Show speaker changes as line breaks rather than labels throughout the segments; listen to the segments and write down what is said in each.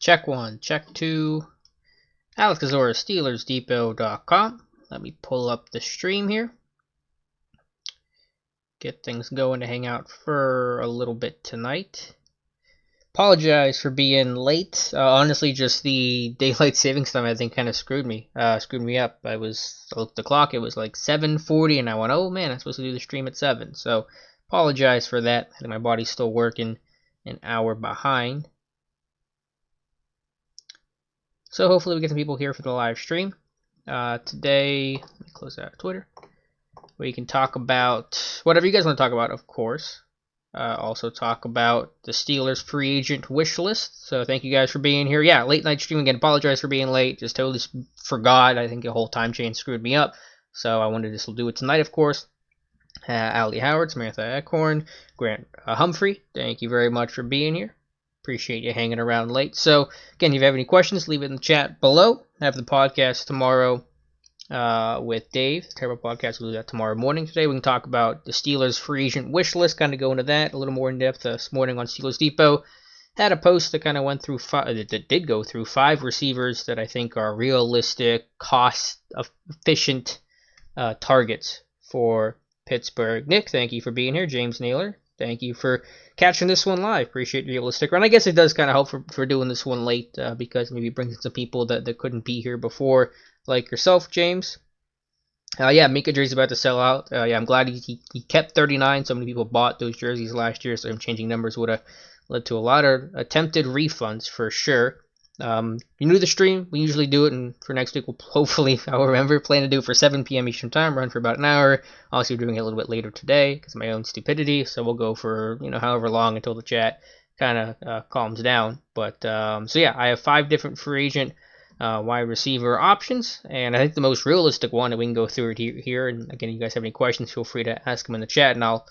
Check 1, check 2. Alex Azora, SteelersDepot.com. Let me pull up the stream here. Get things going to hang out for a little bit tonight. Apologize for being late. Honestly, just the daylight savings time I think kind of screwed me up. I looked at the clock, it was like 7:40, and I went, oh man, I'm supposed to do the stream at 7. So apologize for that. I think my body's still working an hour behind. So hopefully we get some people here for the live stream. Today, let me close out Twitter. We can talk about whatever you guys want to talk about, of course. Also talk about the Steelers free agent wish list. So thank you guys for being here. Yeah, late night stream again. Apologize for being late. Just totally forgot. I think the whole time change screwed me up. So I wanted to do it tonight, of course. Ali Howard, Samantha Ekhorn, Grant Humphrey. Thank you very much for being here. Appreciate you hanging around late. So again, if you have any questions, leave it in the chat below. I have the podcast tomorrow with Dave. The Terrible Podcast. We'll do that tomorrow morning. Today we can talk about the Steelers free agent wish list, kind of go into that a little more in depth this morning on Steelers Depot. Had a post that kind of went through that did go through 5 receivers that I think are realistic, cost-efficient targets for Pittsburgh. Nick, thank you for being here. James Naylor, thank you for catching this one live. Appreciate you able to stick around. I guess it does kind of help for doing this one late because maybe it brings in some people that couldn't be here before, like yourself, James. Yeah, Mika jersey's about to sell out. Yeah, I'm glad he kept 39. So many people bought those jerseys last year, so him changing numbers would have led to a lot of attempted refunds for sure. You new to the stream, we usually do it, and for next week we'll hopefully, I'll remember, plan to do it for 7 p.m. Eastern Time, run for about an hour. Obviously we're doing it a little bit later today because of my own stupidity, so we'll go for, however long until the chat kind of calms down. But, so yeah, I have 5 different free agent wide receiver options, and I think the most realistic one, and we can go through it here, and again, if you guys have any questions, feel free to ask them in the chat, and I'll,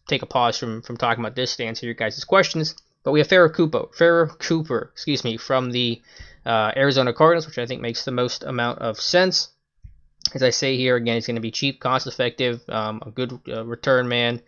take a pause from talking about this to answer your guys' questions. But we have Farrah Cooper, from the Arizona Cardinals, which I think makes the most amount of sense. As I say here, again, he's going to be cheap, cost-effective, a good return man.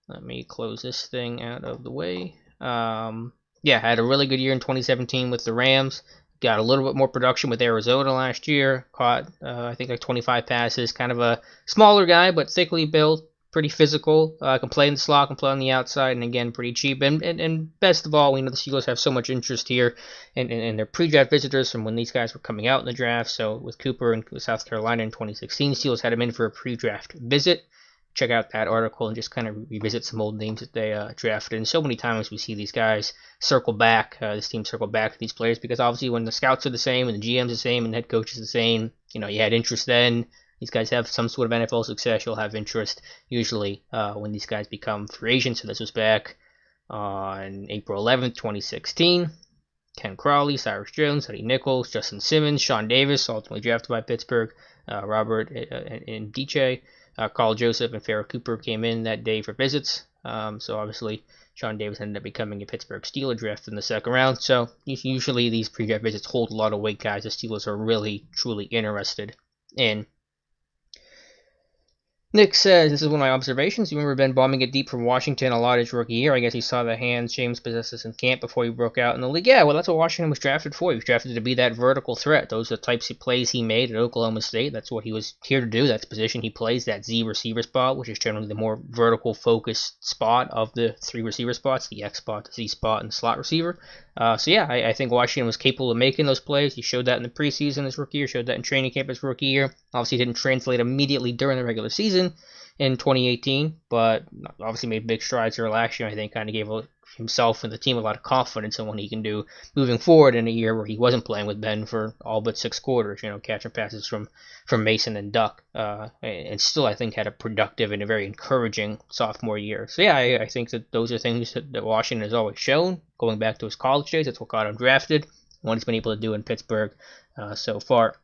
Let me close this thing out of the way. Yeah, had a really good year in 2017 with the Rams. Got a little bit more production with Arizona last year. Caught, I think, like 25 passes. Kind of a smaller guy, but thickly built. Pretty physical, can play in the slot, can play on the outside, and again, pretty cheap. And best of all, we know the Steelers have so much interest here in their pre-draft visitors from when these guys were coming out in the draft. So with Cooper in South Carolina in 2016, Steelers had him in for a pre-draft visit. Check out that article and just kind of revisit some old names that they drafted. And so many times we see these guys circle back, this team circle back to these players, because obviously when the scouts are the same and the GM's the same and the head coach is the same, you had interest then. These guys have some sort of NFL success. You'll have interest usually when these guys become free agents. So this was back on April 11th, 2016. Ken Crawley, Cyrus Jones, Eddie Nichols, Justin Simmons, Sean Davis, ultimately drafted by Pittsburgh, Robert and DJ, Carl Joseph, and Farrah Cooper came in that day for visits. So obviously Sean Davis ended up becoming a Pittsburgh Steeler draft in the second round. So usually these pre-draft visits hold a lot of weight, guys. The Steelers are really, truly interested in. Nick says, this is one of my observations. You remember Ben bombing it deep from Washington a lot his rookie year. I guess he saw the hands James possesses in camp before he broke out in the league. Yeah, well, that's what Washington was drafted for. He was drafted to be that vertical threat. Those are the types of plays he made at Oklahoma State. That's what he was here to do. That's the position he plays, that Z receiver spot, which is generally the more vertical focused spot of the 3 receiver spots, the X spot, the Z spot, and the slot receiver. So yeah, I think Washington was capable of making those plays. He showed that in the preseason his rookie year, showed that in training camp his rookie year. Obviously didn't translate immediately during the regular season in 2018, but obviously made big strides here last year. I think kind of gave himself and the team a lot of confidence in what he can do moving forward in a year where he wasn't playing with Ben for all but 6 quarters, catching passes from Mason and Duck, and still I think had a productive and a very encouraging sophomore year. So yeah, I think that those are things that Washington has always shown, going back to his college days. That's what got him drafted, what he's been able to do in Pittsburgh so far.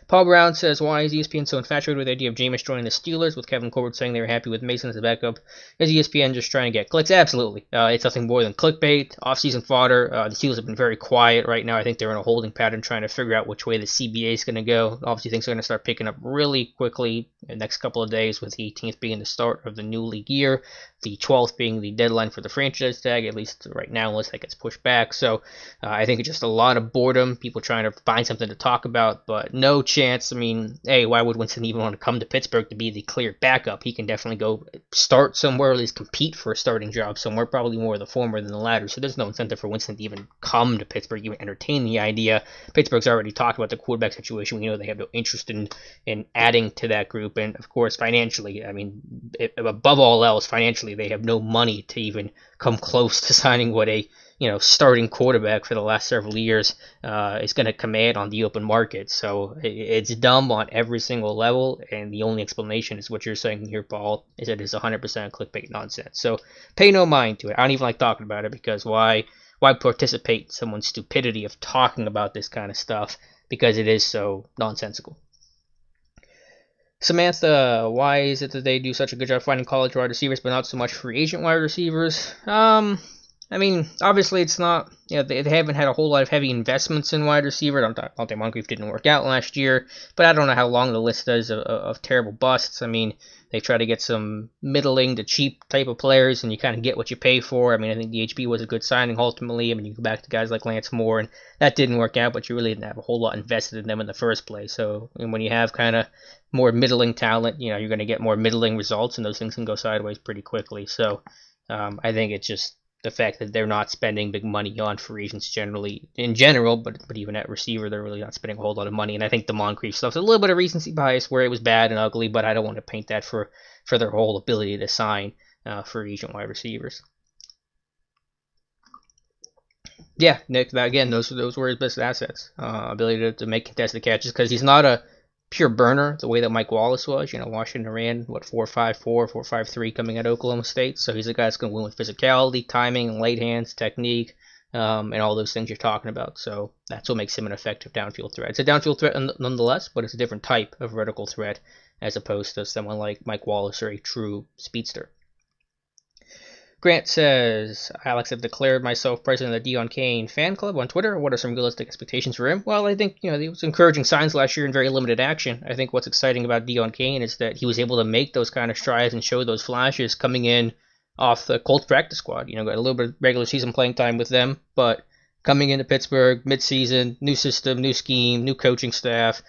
Paul Brown says, why is ESPN so infatuated with the idea of Jameis joining the Steelers, with Kevin Colbert saying they were happy with Mason as a backup? Is ESPN just trying to get clicks? Absolutely. It's nothing more than clickbait, off-season fodder. The Steelers have been very quiet right now. I think they're in a holding pattern trying to figure out which way the CBA is going to go. Obviously, things are going to start picking up really quickly in the next couple of days, with the 18th being the start of the new league year. the 12th being the deadline for the franchise tag, at least right now, unless that gets pushed back. So I think it's just a lot of boredom, people trying to find something to talk about, but no chance. I mean, hey, why would Winston even want to come to Pittsburgh to be the clear backup? He can definitely go start somewhere, or at least compete for a starting job somewhere, probably more the former than the latter. So there's no incentive for Winston to even come to Pittsburgh, even entertain the idea. Pittsburgh's already talked about the quarterback situation. We know they have no interest in adding to that group, and of course, financially, I mean, above all else, financially, they have no money to even come close to signing what a starting quarterback for the last several years is going to command on the open market. So it's dumb on every single level, and the only explanation is what you're saying here, Paul, is that it's 100% clickbait nonsense. So pay no mind to it. I don't even like talking about it, because why participate in someone's stupidity of talking about this kind of stuff, because it is so nonsensical. Samantha, why is it that they do such a good job finding college wide receivers, but not so much free agent wide receivers? I mean, obviously it's not, they haven't had a whole lot of heavy investments in wide receiver. Diontae Moncrief didn't work out last year, but I don't know how long the list is of terrible busts. I mean, they try to get some middling to cheap type of players, and you kind of get what you pay for. I mean, I think the HB was a good signing ultimately. I mean, you go back to guys like Lance Moore, and that didn't work out, but you really didn't have a whole lot invested in them in the first place. So when you have kind of more middling talent, you're going to get more middling results, and those things can go sideways pretty quickly. So I think it's just the fact that they're not spending big money on free agents in general, but even at receiver, they're really not spending a whole lot of money. And I think the Moncrief stuff's a little bit of recency bias where it was bad and ugly, but I don't want to paint that for their whole ability to sign free agent wide receivers. Yeah, Nick, again, those were his best assets. Ability to make contested catches, because he's not a pure burner the way that Mike Wallace was. Washington ran 4.54, 4.53 coming out of Oklahoma State, so he's a guy that's going to win with physicality, timing, light hands, technique, and all those things you're talking about. So that's what makes him an effective downfield threat. It's a downfield threat nonetheless, but it's a different type of vertical threat as opposed to someone like Mike Wallace or a true speedster. Grant says, Alex, I've declared myself president of the Deion Kane fan club on Twitter. What are some realistic expectations for him? Well, I think, there was encouraging signs last year in very limited action. I think what's exciting about Deion Kane is that he was able to make those kind of strides and show those flashes coming in off the Colts practice squad. Got a little bit of regular season playing time with them, but coming into Pittsburgh, midseason, new system, new scheme, new coaching staff,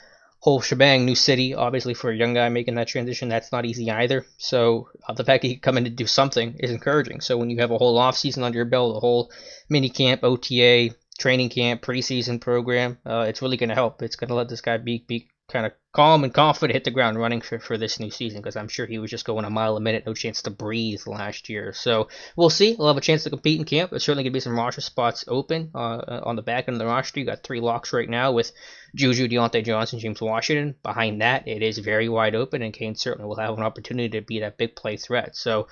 whole shebang, new city. Obviously, for a young guy making that transition, that's not easy either. So the fact that he can come in to do something is encouraging. So when you have a whole offseason under your belt, a whole mini camp, OTA, training camp, preseason program, it's really going to help. It's going to let this guy be kind of calm and confident, hit the ground running for this new season, because I'm sure he was just going a mile a minute, no chance to breathe last year. So we'll see. We'll have a chance to compete in camp. There's certainly going to be some roster spots open on the back end of the roster. You got 3 locks right now with Juju, Diontae Johnson, James Washington. Behind that, it is very wide open, and Kane certainly will have an opportunity to be that big play threat. So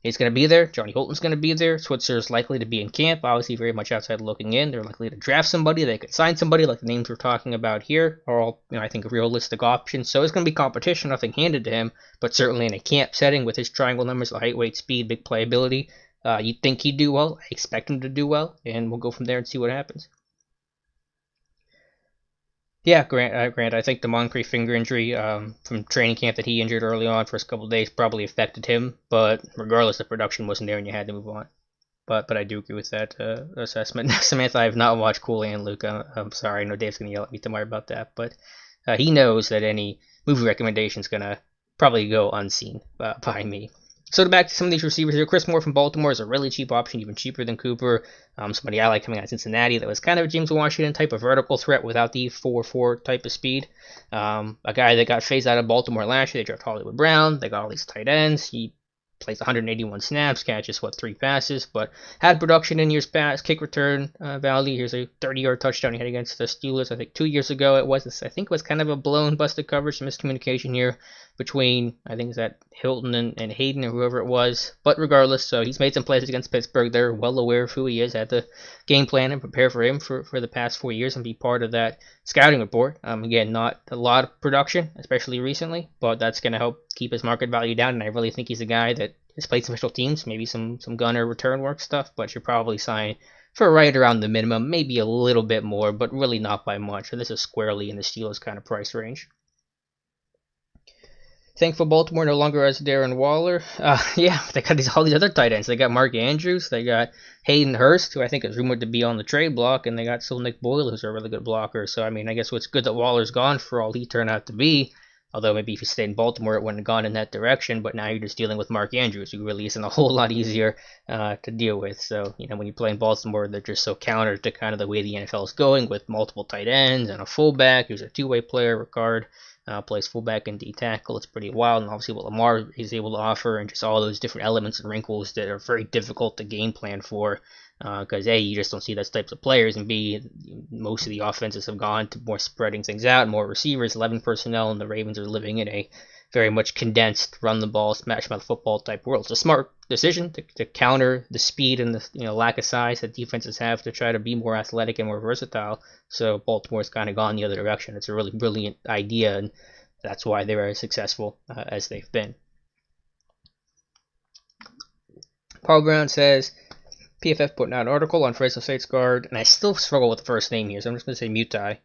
he's going to be there. Johnny Holton's going to be there. Switzer's likely to be in camp, obviously very much outside looking in. They're likely to draft somebody. They could sign somebody like the names we're talking about here are all, I think, realistic options. So it's going to be competition, nothing handed to him, but certainly in a camp setting with his triangle numbers, the height, weight, speed, big playability, you'd think he'd do well. I expect him to do well, and we'll go from there and see what happens. Yeah, Grant, I think the Moncrief finger injury from training camp that he injured early on for a couple of days probably affected him, but regardless, the production wasn't there and you had to move on. But I do agree with that assessment. Samantha, I have not watched Cool and Luke. I'm sorry, I know Dave's going to yell at me tomorrow about that, but he knows that any movie recommendation is going to probably go unseen by me. So back to some of these receivers here. Chris Moore from Baltimore is a really cheap option, even cheaper than Cooper. Somebody I like coming out of Cincinnati that was kind of a James Washington type of vertical threat without the 4.4 type of speed. A guy that got phased out of Baltimore last year. They drafted Hollywood Brown. They got all these tight ends. He plays 181 snaps, catches 3 passes, but had production in years past. Kick return value. Here's a 30-yard touchdown he had against the Steelers. I think 2 years ago it was. I think it was kind of a blown, busted coverage, miscommunication here between, I think, is that Hilton and Hayden or whoever it was. But regardless, so he's made some plays against Pittsburgh. They're well aware of who he is, had to game plan and prepare for him for the past 4 years and be part of that scouting report. Again, not a lot of production, especially recently, but that's going to help keep his market value down, and I really think he's a guy that has played some special teams, maybe some gunner return work stuff, but should probably sign for right around the minimum, maybe a little bit more, but really not by much. So this is squarely in the Steelers kind of price range. Thankful Baltimore no longer has Darren Waller. Yeah, they got all these other tight ends. They got Mark Andrews. They got Hayden Hurst, who I think is rumored to be on the trade block, and they got still Nick Boyle, who's a really good blocker. So I mean, I guess it's good that Waller's gone for all he turned out to be. Although maybe if he stayed in Baltimore, it wouldn't have gone in that direction. But now you're just dealing with Mark Andrews, who really isn't a whole lot easier to deal with. So when you play in Baltimore, they're just so counter to kind of the way the NFL is going, with multiple tight ends and a fullback who's a two-way player. Ricard plays fullback and D tackle. It's pretty wild, and obviously what Lamar is able to offer, and just all those different elements and wrinkles that are very difficult to game plan for. Because A, you just don't see those types of players, and B, most of the offenses have gone to more spreading things out, more receivers, 11 personnel, and the Ravens are living in a very much condensed, run the ball, smash mouth football type world. It's a smart decision to counter the speed and the lack of size that defenses have to try to be more athletic and more versatile. So Baltimore's kind of gone the other direction. It's a really brilliant idea, and that's why they're as successful as they've been. Paul Brown says, PFF put out an article on Fresno State's guard, and I still struggle with the first name here, so I'm just going to say Mutai,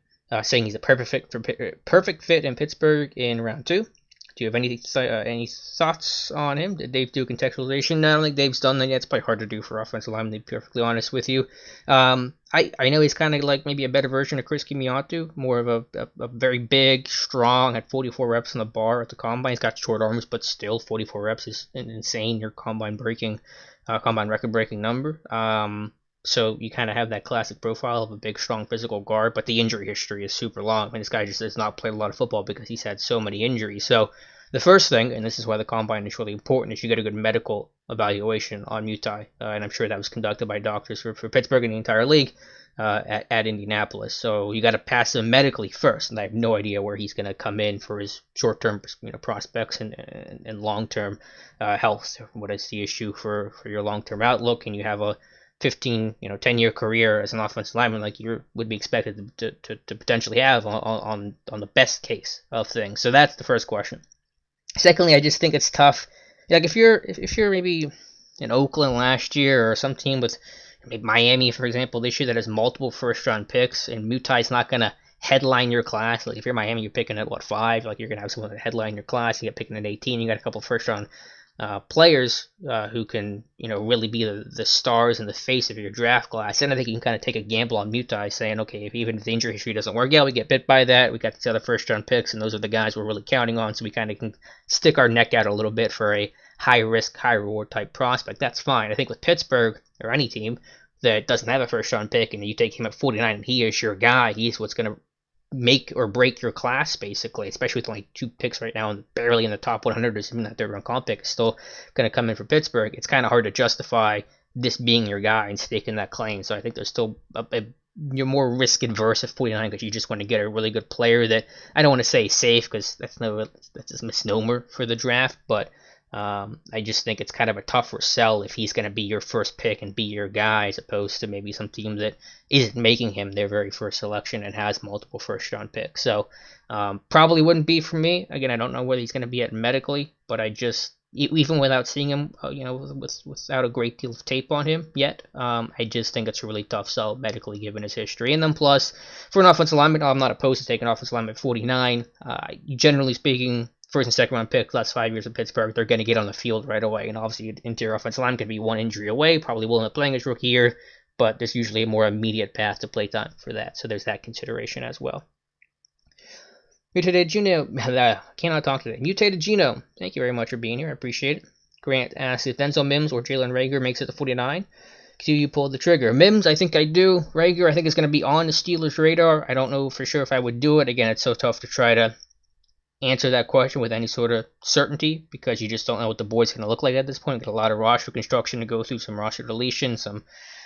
saying he's a perfect fit in Pittsburgh in round 2. Do you have any thoughts on him? Did Dave do contextualization? I don't think Dave's done that yet. It's probably hard to do for offensive linemen, to be perfectly honest with you. I know he's kind of like maybe a better version of Chris Kimiatu, more of a very big, strong, had 44 reps on the bar at the combine. He's got short arms, but still 44 reps is an insane. Your combine record breaking number. So you kind of have that classic profile of a big, strong, physical guard, but the injury history is super long. I mean, this guy just has not played a lot of football because he's had so many injuries. So the first thing, and this is why the combine is really important, is you get a good medical evaluation on Mutai, and I'm sure that was conducted by doctors for Pittsburgh and the entire league at Indianapolis. So you got to pass him medically first, and I have no idea where he's going to come in for his short-term prospects and long-term health. What is the issue for your long-term outlook? And you have a 10-year career as an offensive lineman like you would be expected to potentially have on the best case of things. So that's the first question. Secondly, I just think it's tough. Like if you're maybe in Oakland last year, or some team with maybe Miami, for example, this year that has multiple first-round picks, and Mutai's not gonna headline your class. Like if you're Miami, you're picking at 5. Like you're gonna have someone that headline your class. You get picking at 18. You got a couple first-round players who can really be the stars and the face of your draft class. And I think you can kind of take a gamble on Mutai, saying, okay, even if the injury history doesn't work out, we get bit by that. We got these other first round picks, and those are the guys we're really counting on. So we kind of can stick our neck out a little bit for a high risk, high reward type prospect. That's fine. I think with Pittsburgh or any team that doesn't have a first round pick, and you take him at 49, and he is your guy, he's what's going to make or break your class, basically, especially with only 2 picks right now and barely in the top 100, even that third round comp pick is still going to come in for Pittsburgh. It's kind of hard to justify this being your guy and staking that claim. So I think there's still you're more risk adverse at 49 because you just want to get a really good player that, I don't want to say safe because that's a misnomer for the draft, but I just think it's kind of a tougher sell if he's going to be your first pick and be your guy, as opposed to maybe some team that isn't making him their very first selection and has multiple first round picks. So probably wouldn't be for me. Again, I don't know where he's going to be at medically, but I just, even without seeing him, without a great deal of tape on him yet, I just think it's a really tough sell medically given his history. And then plus, for an offensive lineman, I'm not opposed to taking offensive lineman at 49. Generally speaking, first and second round pick, last 5 years of Pittsburgh, they're going to get on the field right away. And obviously, interior offensive line could be one injury away, probably will end up playing his rookie year, but there's usually a more immediate path to play time for that. So there's that consideration as well. Mutated Gino, cannot talk today. Mutated Gino, thank you very much for being here. I appreciate it. Grant asks if Denzel Mims or Jalen Reagor makes it to 49. Do you pull the trigger? Mims, I think I do. Reagor, I think is going to be on the Steelers' radar. I don't know for sure if I would do it. Again, it's so tough to try to answer that question with any sort of certainty because you just don't know what the board's going to look like at this point. We've got a lot of roster construction to go through, some roster deletion, some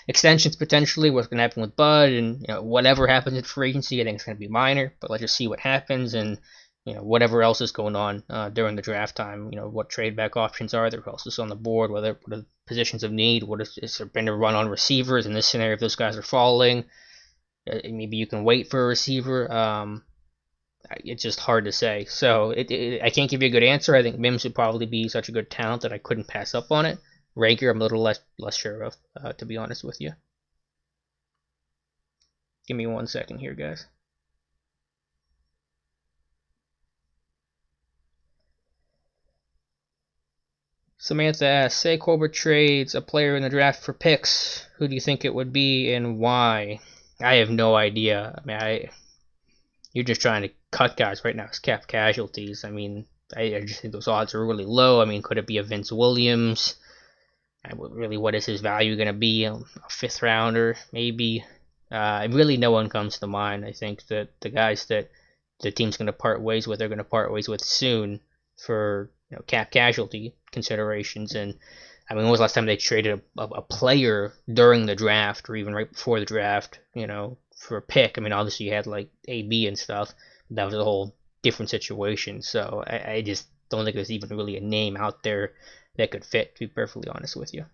extensions potentially, what's going to happen with Bud, and whatever happens in free agency, I think it's going to be minor, but let's just see what happens, and whatever else is going on during the draft time, what trade back options are there, who else is on the board, what are the positions of need, is there been a run on receivers in this scenario if those guys are falling, maybe you can wait for a receiver. It's just hard to say. So I can't give you a good answer. I think Mims would probably be such a good talent that I couldn't pass up on it. Reagor, I'm a little less sure of, to be honest with you. Give me 1 second here, guys. Samantha asks, say Colbert trades a player in the draft for picks. Who do you think it would be and why? I have no idea. I mean, you're just trying to cut guys right now as cap casualties. I mean, I just think those odds are really low. I mean, could it be a Vince Williams? Really, what is his value going to be? A fifth rounder, maybe? Really, no one comes to mind. I think that the guys that the team's going to part ways with are going to part ways with soon for cap casualty considerations. And I mean, when was the last time they traded a player during the draft or even right before the draft, for a pick? I mean, obviously you had like AB and stuff. But that was a whole different situation. So I just don't think there's even really a name out there that could fit, to be perfectly honest with you.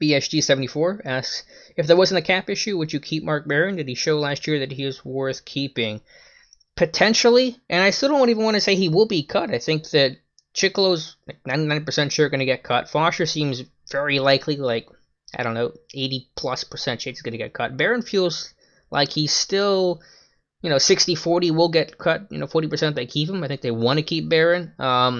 BSG74 asks, if there wasn't a cap issue, would you keep Mark Barron? Did he show last year that he is worth keeping? Potentially, and I still don't even want to say he will be cut. I think that Chicolo's 99% sure going to get cut. Foster seems very likely, like, I don't know, 80+% chance he's going to get cut. Barron feels like he's still, 60-40 will get cut. 40% they keep him. I think they want to keep Barron.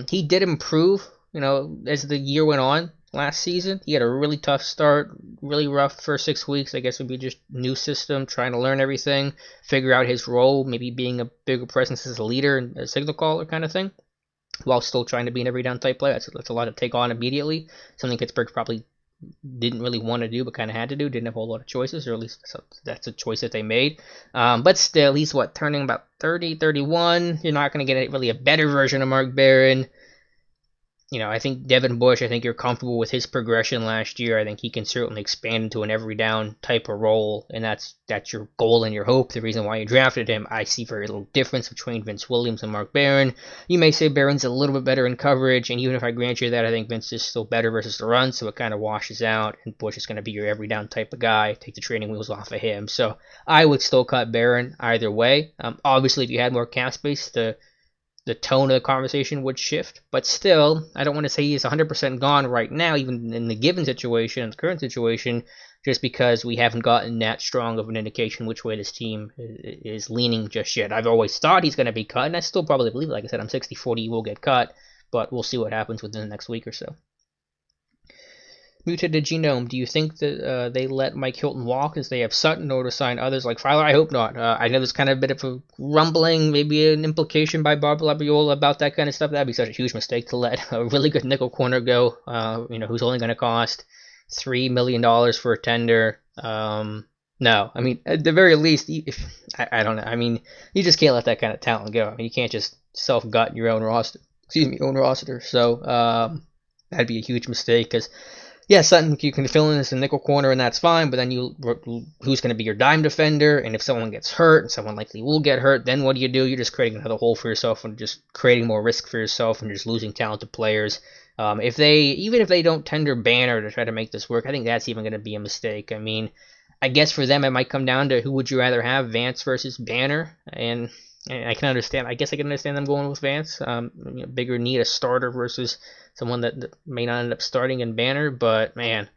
He did improve, as the year went on. Last season, he had a really tough start, really rough first 6 weeks. I guess it would be just new system, trying to learn everything, figure out his role, maybe being a bigger presence as a leader and a signal caller kind of thing, while still trying to be an every down type player. That's a lot to take on immediately. Something Pittsburgh probably didn't really want to do, but kind of had to do. Didn't have a whole lot of choices, or at least that's a choice that they made. But still, he's turning about 30, 31. You're not going to get really a better version of Mark Barron. I think Devin Bush, I think you're comfortable with his progression last year. I think he can certainly expand into an every down type of role, and that's your goal and your hope, the reason why you drafted him. I see very little difference between Vince Williams and Mark Barron. You may say Barron's a little bit better in coverage, and even if I grant you that, I think Vince is still better versus the run, so it kind of washes out, and Bush is going to be your every down type of guy. Take the training wheels off of him. So I would still cut Barron either way. Obviously, if you had more cap space, the tone of the conversation would shift, but still, I don't want to say he's 100% gone right now, even in the given situation, the current situation, just because we haven't gotten that strong of an indication which way this team is leaning just yet. I've always thought he's going to be cut, and I still probably believe, like I said, I'm 60-40, he will get cut, but we'll see what happens within the next week or so. Mutated Genome, do you think that they let Mike Hilton walk as they have Sutton or to sign others like Filer? I hope not. I know there's kind of a bit of a rumbling, maybe an implication by Bob Labiola about that kind of stuff. That'd be such a huge mistake to let a really good nickel corner go, who's only going to cost $3 million for a tender. No, I mean, at the very least, I don't know. I mean, you just can't let that kind of talent go. I mean, you can't just self-gut your own roster. So, that'd be a huge mistake because, yeah, Sutton, you can fill in as a nickel corner, and that's fine, but then who's going to be your dime defender? And if someone gets hurt, and someone likely will get hurt, then what do? You're just creating another hole for yourself and just creating more risk for yourself and just losing talented players. Even if they don't tender Banner to try to make this work, I think that's even going to be a mistake. I mean, I guess for them it might come down to who would you rather have, Vance versus Banner, and I can understand. I guess I can understand them going with Vance. Bigger need a starter versus someone that may not end up starting in Banner. But man,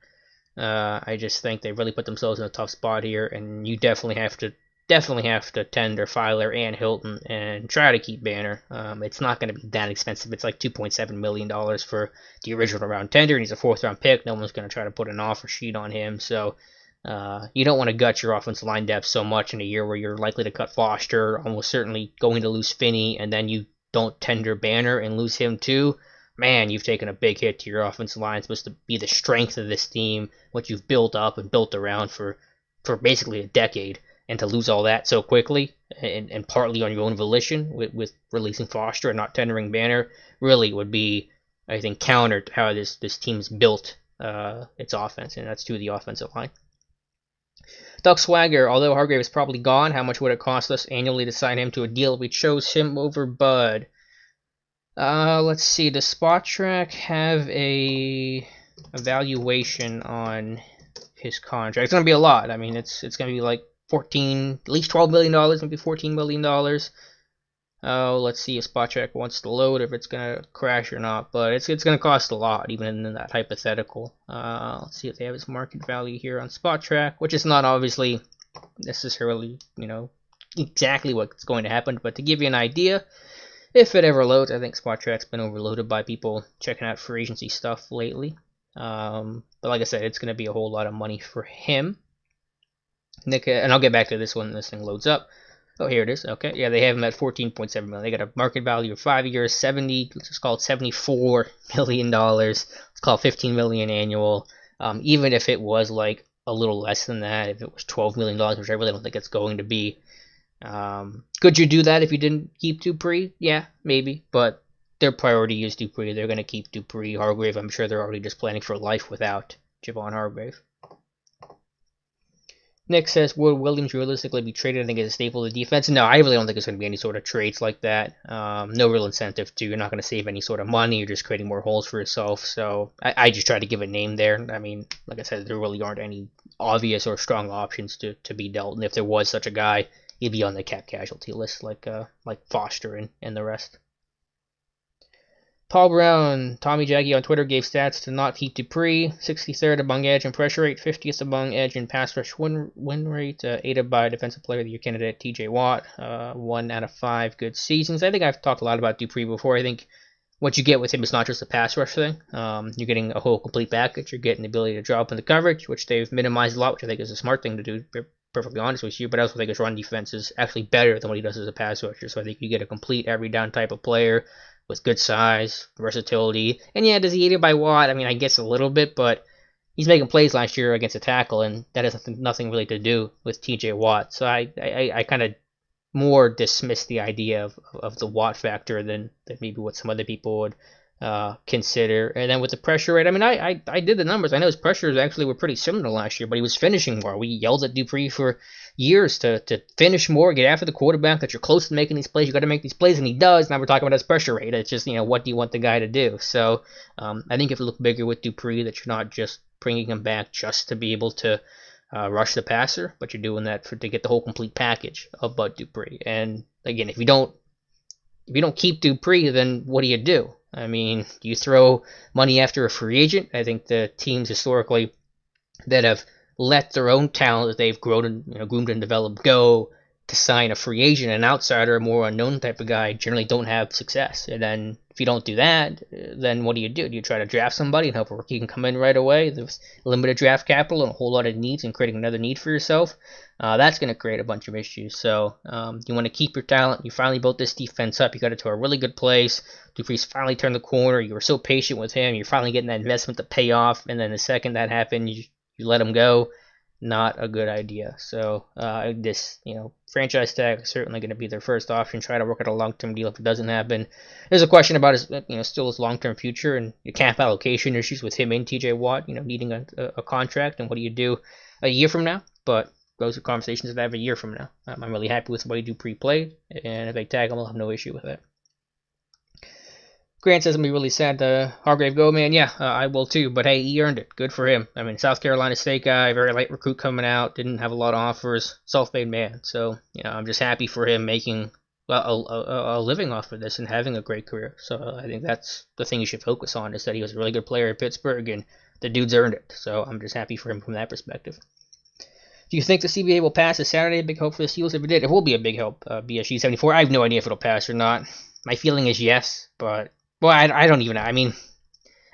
I just think they really put themselves in a tough spot here, and you definitely have to tender Filer and Hilton and try to keep Banner. It's not going to be that expensive. It's like $2.7 million for the original round tender, and he's a 4th round pick. No one's going to try to put an offer sheet on him. So you don't want to gut your offensive line depth so much in a year where you're likely to cut Foster, almost certainly going to lose Finney, and then you don't tender Banner and lose him too. Man, you've taken a big hit to your offensive line. It's supposed to be the strength of this team, what you've built up and built around for basically a decade, and to lose all that so quickly, and partly on your own volition with releasing Foster and not tendering Banner, really would be, I think, counter to how this team's built its offense, and that's to the offensive line. Duck Swagger, although Hargrave is probably gone, how much would it cost us annually to sign him to a deal if we chose him over Bud? Let's see. Does Spot Track have a evaluation on his contract? It's going to be a lot. I mean, it's going to be like at least $12 million, maybe $14 million. Let's see if Spot Track wants to load, if it's going to crash or not. But it's going to cost a lot, even in that hypothetical. Let's see if they have his market value here on Spot Track, which is not obviously necessarily, exactly what's going to happen. But to give you an idea, if it ever loads. I think Spot-Track's been overloaded by people checking out free agency stuff lately. But like I said, it's going to be a whole lot of money for him. Nick, and I'll get back to this when this thing loads up. Oh, here it is. Okay, yeah, they have him at 14.7 million. They got a market value of 5 years, 70. Let's just call it $74 million. Let's call it 15 million annual. Even if it was like a little less than that, if it was $12 million, which I really don't think it's going to be. Could you do that if you didn't keep Dupree? Yeah, maybe, but their priority is Dupree. They're going to keep Dupree. Hargrave, I'm sure they're already just planning for life without Javon Hargrave. Nick says, will Williams realistically be traded? I think it's a staple of the defense. No, I really don't think there's going to be any sort of trades like that. No real incentive to. You're not going to save any sort of money. You're just creating more holes for yourself. So I just try to give a name there. I mean, like I said, there really aren't any obvious or strong options to be dealt. And if there was such a guy, he'd be on the cap casualty list like Foster and the rest. Paul Brown, Tommy Jackie on Twitter gave stats to not keep Dupree. 63rd among edge and pressure rate, 50th among edge and pass rush win rate, aided by Defensive Player of the Year candidate TJ Watt. 1 out of 5 good seasons. I think I've talked a lot about Dupree before. I think what you get with him is not just a pass rush thing. You're getting a whole complete package. You're getting the ability to drop into coverage, which they've minimized a lot, which I think is a smart thing to do, perfectly honest with you. But I also think his run defense is actually better than what he does as a pass rusher. So I think you get a complete every down type of player with good size, versatility. And yeah, does he aid it by Watt? I mean, I guess a little bit, but he's making plays last year against a tackle, and that has nothing really to do with TJ Watt. So I kind of more dismiss the idea of the Watt factor than maybe what some other people would consider. And then with the pressure rate, I mean, I did the numbers. I know his pressures actually were pretty similar last year, but he was finishing more. We yelled at Dupree for years to finish more, get after the quarterback, that you're close to making these plays, you got to make these plays, and he does. Now we're talking about his pressure rate. It's just, what do you want the guy to do? So I think if you look bigger with Dupree, that you're not just bringing him back just to be able to rush the passer, but you're doing that to get the whole complete package of Bud Dupree. And again, if you don't keep Dupree, then what do you do? I mean, do you throw money after a free agent? I think the teams historically that have let their own talent that they've grown and groomed and developed go to sign a free agent, an outsider, a more unknown type of guy, generally don't have success. And then if you don't do that, then what do? Do you try to draft somebody and hope a rookie can come in right away? There's limited draft capital and a whole lot of needs, and creating another need for yourself, that's going to create a bunch of issues. So you want to keep your talent. You finally built this defense up. You got it to a really good place. Dupree's finally turned the corner. You were so patient with him. You're finally getting that investment to pay off. And then the second that happened, you let him go. Not a good idea. So this, franchise tag is certainly going to be their first option. Try to work out a long-term deal if it doesn't happen. There's a question about his, still his long-term future and your cap allocation issues with him and TJ Watt, needing a contract, and what do you do a year from now? But those are conversations that I have a year from now. I'm really happy with the way Dupree played, and if they tag him, I'll have no issue with that. Grant says I'm really sad to Hargrave go, man. Yeah, I will too. But hey, he earned it. Good for him. I mean, South Carolina State guy, very light recruit coming out, didn't have a lot of offers, self-made man. So I'm just happy for him making a living off of this and having a great career. So I think that's the thing you should focus on, is that he was a really good player at Pittsburgh, and the dude's earned it. So I'm just happy for him from that perspective. Do you think the CBA will pass this Saturday? Big hope for the Steelers. If it did, it will be a big help. BSG74. I have no idea if it'll pass or not. My feeling is yes, but I don't even know. I mean,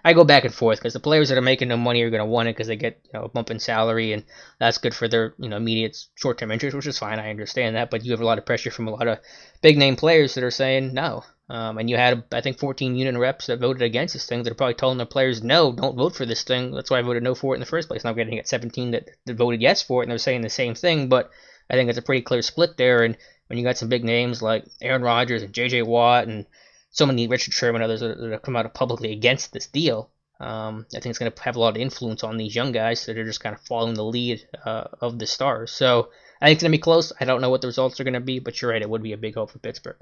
I go back and forth because the players that are making no money are going to want it because they get a bump in salary, and that's good for their immediate short-term interest, which is fine. I understand that, but you have a lot of pressure from a lot of big-name players that are saying no. And you had, I think, 14 union reps that voted against this thing that are probably telling their players, no, don't vote for this thing. That's why I voted no for it in the first place. Now I'm getting at 17 that voted yes for it, and they're saying the same thing, but I think it's a pretty clear split there. And when you got some big names like Aaron Rodgers and J.J. Watt and so many, Richard Sherman, others that have come out publicly against this deal, I think it's going to have a lot of influence on these young guys that are just kind of following the lead of the stars. So I think it's going to be close. I don't know what the results are going to be, but you're right, it would be a big hope for Pittsburgh.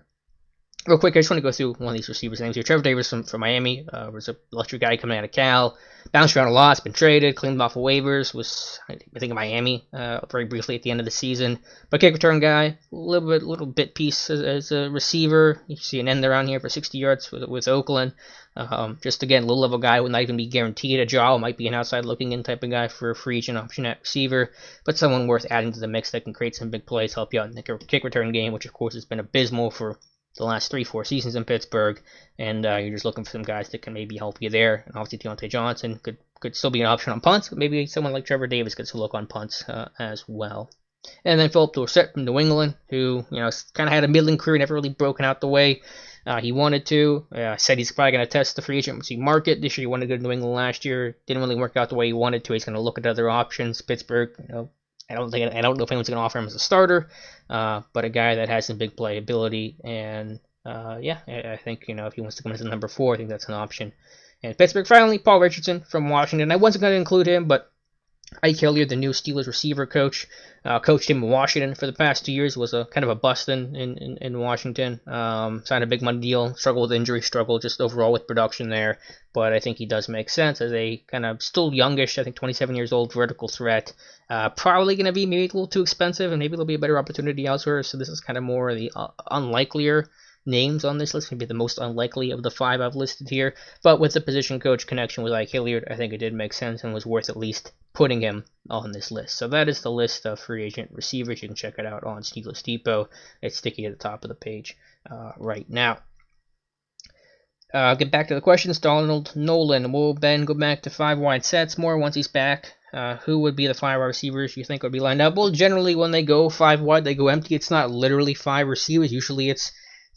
Real quick, I just want to go through one of these receivers' names here. Trevor Davis from Miami was an electric guy coming out of Cal. Bounced around a lot, has been traded, cleaned off of waivers, was, I think, in Miami very briefly at the end of the season. But kick return guy, a little bit piece as a receiver. You see an end around here for 60 yards with Oakland. Just, again, low-level guy would not even be guaranteed a job. Might be an outside-looking-in type of guy for a free agent option at receiver, but someone worth adding to the mix that can create some big plays, help you out in the kick return game, which, of course, has been abysmal for the last 3-4 seasons in Pittsburgh, and you're just looking for some guys that can maybe help you there. And obviously Diontae Johnson could still be an option on punts, but maybe someone like Trevor Davis could still look on punts as well. And then Philip Dorsett from New England, who kind of had a middling career, never really broken out the way he wanted to. Said he's probably going to test the free agency market this year. He wanted to go to New England last year, didn't really work out the way he wanted to. He's going to look at other options. Pittsburgh, I don't know if anyone's going to offer him as a starter, but a guy that has some big playability, and I think if he wants to come as a number 4, I think that's an option. And Pittsburgh finally, Paul Richardson from Washington. I wasn't going to include him, but Ike Hilliard, the new Steelers receiver coach, coached him in Washington for the past 2 years, was a kind of a bust in Washington. Signed a big money deal, struggled with injury, struggled just overall with production there. But I think he does make sense as a kind of still youngish, I think 27 years old, vertical threat. Probably going to be maybe a little too expensive, and maybe there'll be a better opportunity elsewhere. So this is kind of more of the unlikelier names on this list, maybe the most unlikely of the 5 I've listed here. But with the position coach connection with Ike Hilliard, I think it did make sense and was worth at least putting him on this list. So that is the list of free agent receivers. You can check it out on Steelers Depot. It's sticky at the top of the page right now. Get back to the questions. Donald Nolan. Will Ben go back to 5 wide sets more once he's back? Who would be the 5 wide receivers you think would be lined up? Well, generally when they go 5 wide, they go empty. It's not literally 5 receivers. Usually it's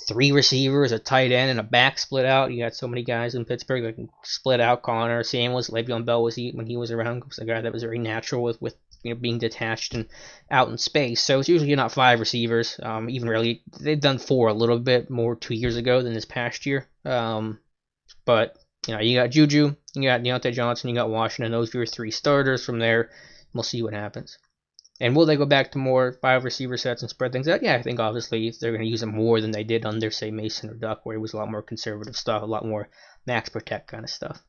3 receivers, a tight end, and a back split out. You got so many guys in Pittsburgh that can split out. Connor, Samuels, Le'Veon Bell when he was around, was a guy that was very natural with being detached and out in space. So it's usually not 5 receivers. Even really, they've done 4 a little bit more 2 years ago than this past year. But you got Juju, you got Diontae Johnson, you got Washington. Those are your 3 starters. From there, we'll see what happens. And will they go back to more 5 receiver sets and spread things out? Yeah, I think obviously they're going to use them more than they did under, say, Mason or Duck, where it was a lot more conservative stuff, a lot more max protect kind of stuff.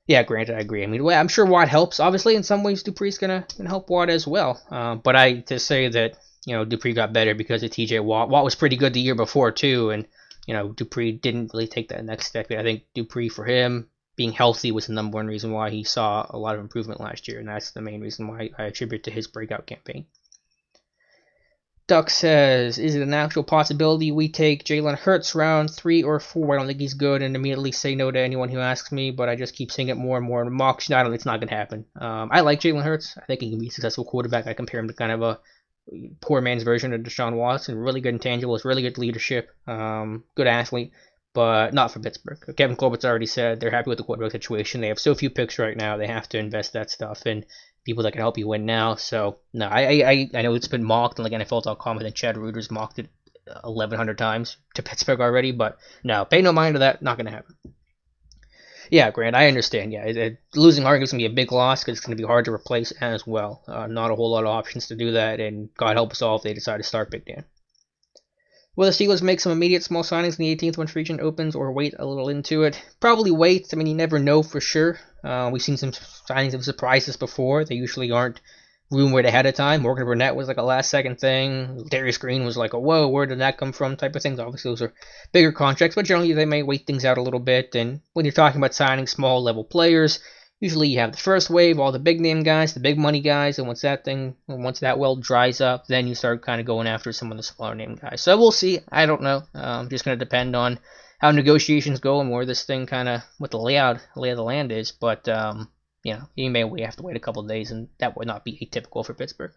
Yeah, granted, I agree. I mean, I'm sure Watt helps. Obviously, in some ways, Dupree's going to help Watt as well. But to say that, Dupree got better because of TJ Watt. Watt was pretty good the year before, too, and, Dupree didn't really take that next step. I think Dupree, for him, being healthy was the number 1 reason why he saw a lot of improvement last year, and that's the main reason why I attribute to his breakout campaign. Duck says, is it an actual possibility we take Jalen Hurts round 3 or 4? I don't think he's good, and immediately say no to anyone who asks me, but I just keep seeing it more and more in mocks. No, it's not going to happen. I like Jalen Hurts. I think he can be a successful quarterback. I compare him to kind of a poor man's version of Deshaun Watson. Really good intangibles, really good leadership, good athlete. But not for Pittsburgh. Kevin Colbert's already said they're happy with the quarterback situation. They have so few picks right now. They have to invest that stuff in people that can help you win now. So, no, I know it's been mocked on like NFL.com. I think Chad Reuter's mocked it 1,100 times to Pittsburgh already. But no, pay no mind to that. Not going to happen. Yeah, Grant, I understand. Yeah, losing Hargrave is going to be a big loss because it's going to be hard to replace as well. Not a whole lot of options to do that. And God help us all if they decide to start Big Dan. Will the Steelers make some immediate small signings in the 18th when free agent opens, or wait a little into it? Probably wait. I mean, you never know for sure. We've seen some signings that have surprised us before. They usually aren't rumored ahead of time. Morgan Burnett was like a last-second thing. Darius Green was like a, whoa, where did that come from type of things. Obviously, those are bigger contracts, but generally they may wait things out a little bit. And when you're talking about signing small-level players, usually you have the first wave, all the big-name guys, the big-money guys, and once that well dries up, then you start kind of going after some of the smaller-name guys. So we'll see. I don't know. Just going to depend on how negotiations go and where this thing kind of, what the lay of the land is. But, you may have to wait a couple of days, and that would not be atypical for Pittsburgh.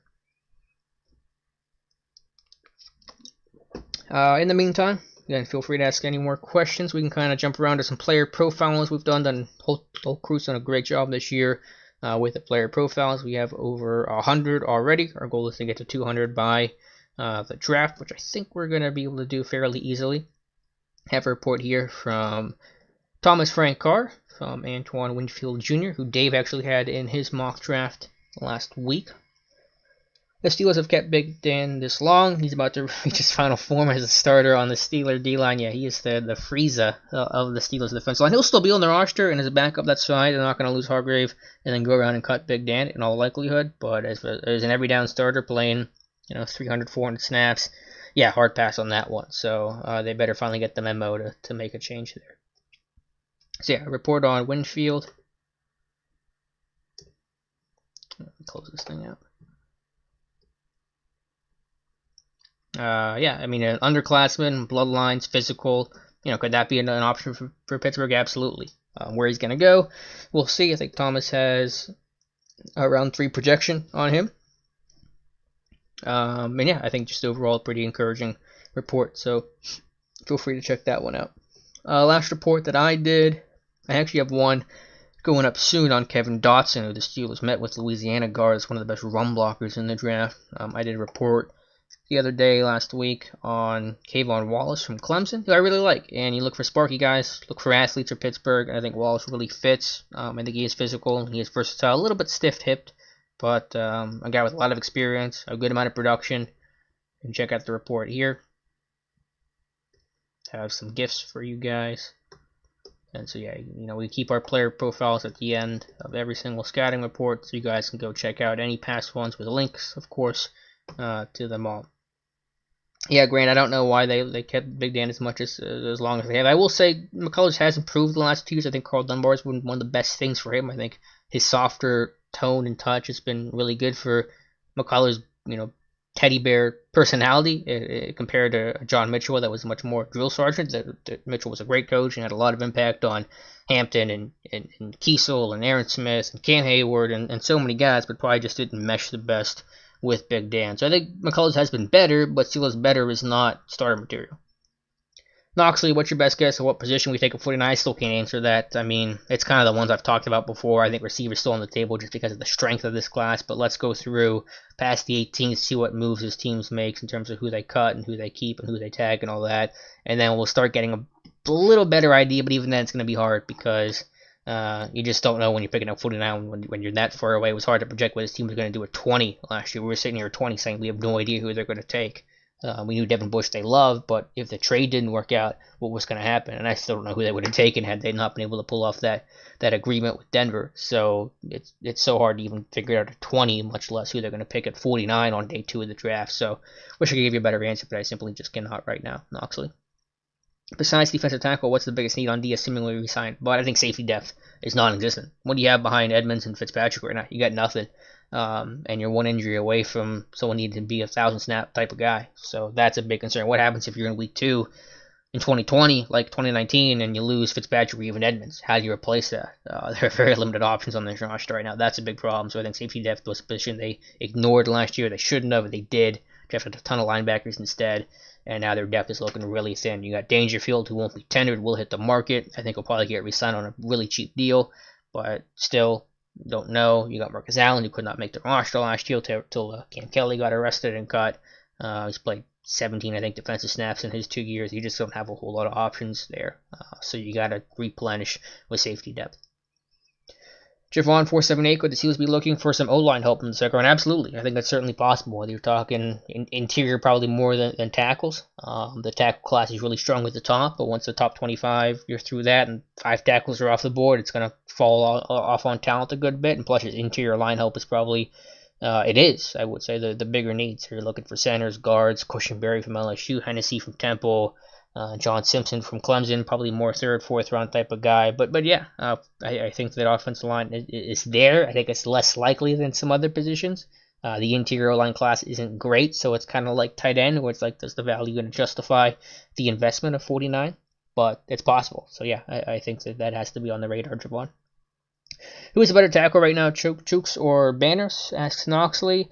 In the meantime, again, feel free to ask any more questions. We can kind of jump around to some player profiles we've done. Whole crew's done a great job this year with the player profiles. We have over 100 already. Our goal is to get to 200 by the draft, which I think we're going to be able to do fairly easily. I have a report here from Thomas Frank Carr, from Antoine Winfield Jr., who Dave actually had in his mock draft last week. The Steelers have kept Big Dan this long. He's about to reach his final form as a starter on the Steeler D-line. Yeah, he is the Frieza of the Steelers defense line. He'll still be on the roster, and as a backup, that's fine. They're not going to lose Hargrave and then go around and cut Big Dan in all likelihood. But as an every-down starter playing, 300, 400 snaps, yeah, hard pass on that one. So they better finally get the memo to make a change there. So yeah, a report on Winfield. Let me close this thing out. Yeah, I mean, an underclassman, bloodlines, physical. Could that be an option for Pittsburgh? Absolutely. Where he's going to go, we'll see. I think Thomas has a round 3 projection on him. And yeah, I think just overall pretty encouraging report. So feel free to check that one out. Last report that I did, I actually have one going up soon on Kevin Dotson, who the Steelers met with Louisiana guards, one of the best run blockers in the draft. I did a report the other day, last week, on Kayvon Wallace from Clemson, who I really like. And you look for sparky guys, look for athletes for Pittsburgh, and I think Wallace really fits. I think he is physical, he is versatile, a little bit stiff-hipped, but a guy with a lot of experience, a good amount of production. You can check out the report here. Have some gifts for you guys. And so yeah, we keep our player profiles at the end of every single scouting report, so you guys can go check out any past ones with links, of course, to them all. Yeah, Grant, I don't know why they kept Big Dan as much as long as they have. I will say McCullers has improved the last 2 years. I think Carl Dunbar has been one of the best things for him. I think his softer tone and touch has been really good for McCullers, teddy bear personality compared to John Mitchell, that was much more drill sergeant. Mitchell was a great coach and had a lot of impact on Hampton and Kiesel and Aaron Smith and Cam Hayward and so many guys, but probably just didn't mesh the best with Big Dan. So I think McCullers has been better, but still as better is not starter material. Knoxley, what's your best guess of what position we take at 49? I still can't answer that. I mean, it's kind of the ones I've talked about before. I think receivers still on the table just because of the strength of this class, but let's go through past the 18th, see what moves his teams makes in terms of who they cut and who they keep and who they tag and all that, and then we'll start getting a little better idea, but even then it's going to be hard because you just don't know when you're picking up 49 when you're that far away. It was hard to project what his team was going to do at 20 last year. We were sitting here at 20 saying we have no idea who they're going to take. We knew Devin Bush they loved, but if the trade didn't work out, what was going to happen? And I still don't know who they would have taken had they not been able to pull off that agreement with Denver. So it's so hard to even figure it out at 20, much less who they're going to pick at 49 on day 2 of the draft. So wish I could give you a better answer, but I simply just cannot right now, Knoxley. Besides defensive tackle, what's the biggest need on D? Seemingly resigned, but I think safety depth is non-existent. What do you have behind Edmonds and Fitzpatrick right now? You got nothing. And you're one injury away from someone needing to be a 1,000-snap type of guy. So that's a big concern. What happens if you're in week 2 in 2020, like 2019, and you lose Fitzpatrick or even Edmonds? How do you replace that? There are very limited options on this roster right now. That's a big problem. So I think safety depth was a position they ignored last year. They shouldn't have, but they did. Drafted a ton of linebackers instead, and now their depth is looking really thin. You got Dangerfield, who won't be tendered, will hit the market. I think he'll probably get re-signed on a really cheap deal, but still don't know. You got Marcus Allen, who could not make the roster last year till Cam Kelly got arrested and cut. He's played 17, I think, defensive snaps in his 2 years. You just don't have a whole lot of options there, so you got to replenish with safety depth. Javon478, could the Steelers be looking for some O-line help in the second round? Absolutely. I think that's certainly possible. Whether you're talking interior, probably more than tackles. The tackle class is really strong at the top, but once the top 25, you're through that, and 5 tackles are off the board, it's going to fall off on talent a good bit, and plus his interior line help is probably, I would say, the bigger needs. So you're looking for centers, guards, Cushenberry from LSU, Hennessy from Temple, John Simpson from Clemson, probably more 3rd, 4th round type of guy. But yeah, I think that offensive line is there. I think it's less likely than some other positions. The interior line class isn't great, so it's kind of like tight end, where it's like, does the value going to justify the investment of 49? But it's possible. So yeah, I think that has to be on the radar, Javon. Who is a better tackle right now, Chooks or Banners? Asks Knoxley.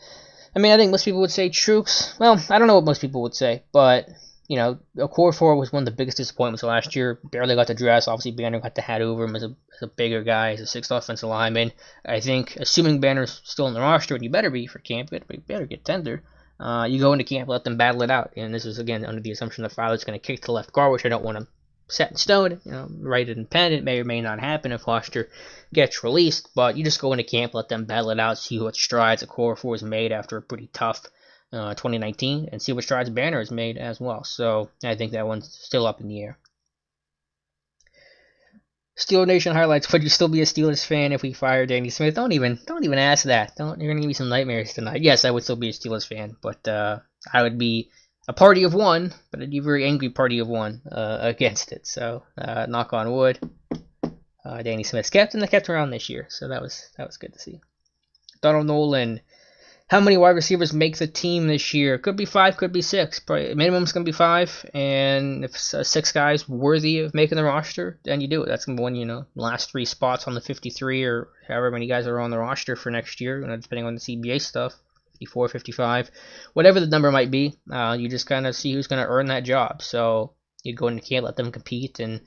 I mean, I think most people would say Chooks. Well, I don't know what most people would say, but a core 4 was one of the biggest disappointments last year. Barely got the dress. Obviously, Banner got the hat over him as a bigger guy, as a 6th offensive lineman. I think, assuming Banner's still in the roster, and you better be for camp, but you better get tender, you go into camp, let them battle it out. And this is, again, under the assumption that Fowler's going to kick to left guard, which I don't want to set in stone. Write it in pen. It may or may not happen if Foster gets released, but you just go into camp, let them battle it out, see what strides a core 4 is made after a pretty tough 2019, and see what strides Banner has made as well. So I think that one's still up in the air. Steeler Nation highlights: would you still be a Steelers fan if we fired Danny Smith? Don't even ask that. You're gonna give me some nightmares tonight. Yes, I would still be a Steelers fan, but I would be a party of one, but I'd be a very angry party of one against it. So knock on wood. Danny Smith's kept, and they kept around this year, so that was good to see. Donald Nolan how many wide receivers make the team this year? Could be 5, could be 6. Probably minimum's gonna be 5, and if 6 guys worthy of making the roster, then you do it. That's gonna be one, last 3 spots on the 53, or however many guys are on the roster for next year, depending on the CBA stuff. 54, 55, whatever the number might be. You just kind of see who's gonna earn that job. So you go into camp, let them compete, and